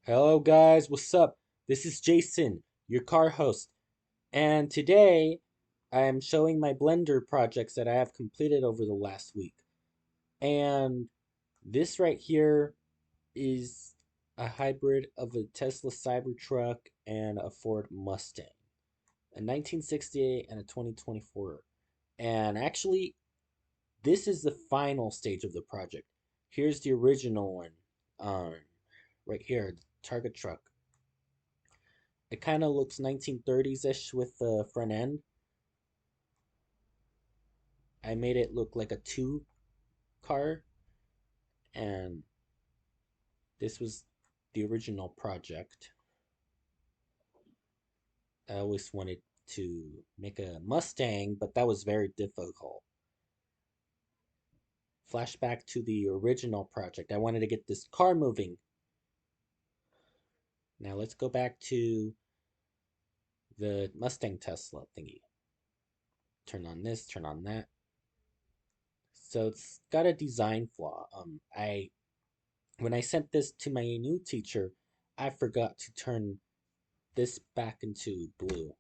Hello, guys, what's up? This is Jason, your car host, and today I am showing my Blender projects that I have completed over the last week. And this right here is a hybrid of a Tesla Cybertruck and a Ford Mustang, a 1968 and a 2024. And actually, this is the final stage of the project. Here's the original one, um, right here, the Target truck. It kind of looks 1930s-ish with the front end. I made it look like a two car, and this was the original project. I always wanted to make a Mustang, but that was very difficult. Flashback to the original project. I wanted to get this car moving. Now let's go back to the Mustang Tesla thingy. Turn on this, turn on that. So it's got a design flaw. I When I sent this to my new teacher, I forgot to turn this back into blue.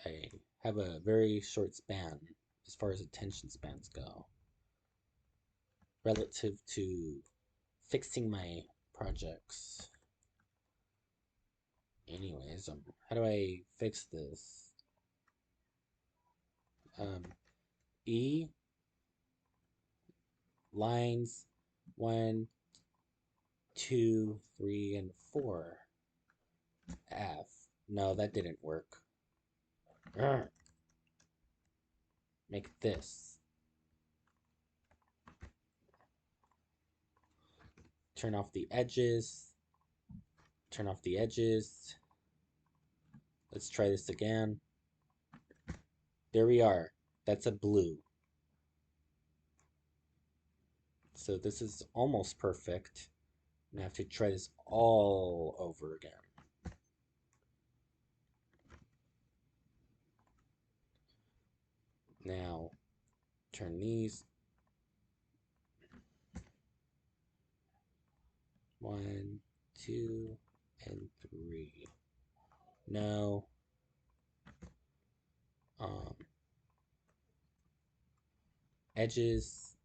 I have a very short span as far as attention spans go relative to fixing my projects. Anyways, how do I fix this? Um, E lines 1, 2, 3, and 4. F. No, that didn't work. Urgh. Make this. Turn off the edges. Turn off the edges. Let's try this again. There we are. That's a blue. So this is almost perfect. I have to try this all over again. Now, turn these. 1, 2, and 3. No. Um, Edges.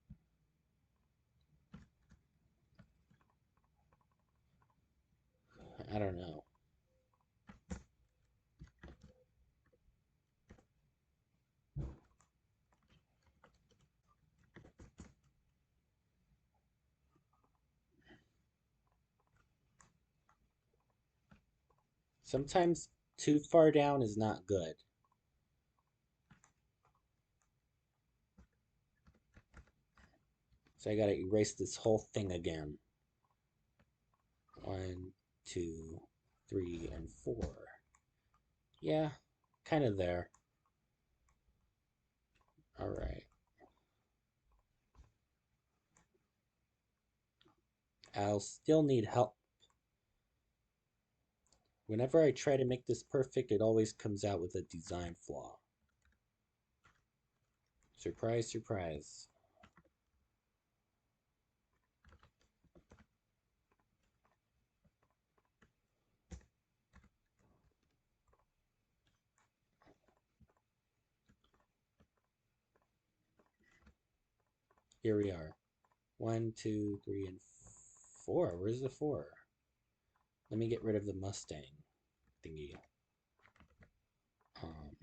I don't know. Sometimes too far down is not good. So I gotta erase this whole thing again. 1, 2, 3, and 4. Yeah, kind of there. All right. I'll still need help. Whenever I try to make this perfect, it always comes out with a design flaw. Surprise, surprise. Here we are. 1, 2, 3, and 4. Where's the 4? Let me get rid of the Mustang thingy. Um,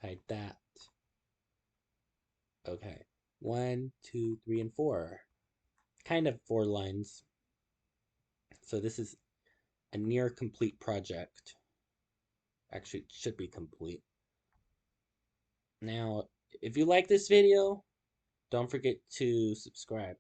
Hide that. Okay. 1, 2, 3, and 4. Kind of 4 lines. So this is a near complete project. Actually, it should be complete. Now, if you like this video, don't forget to subscribe.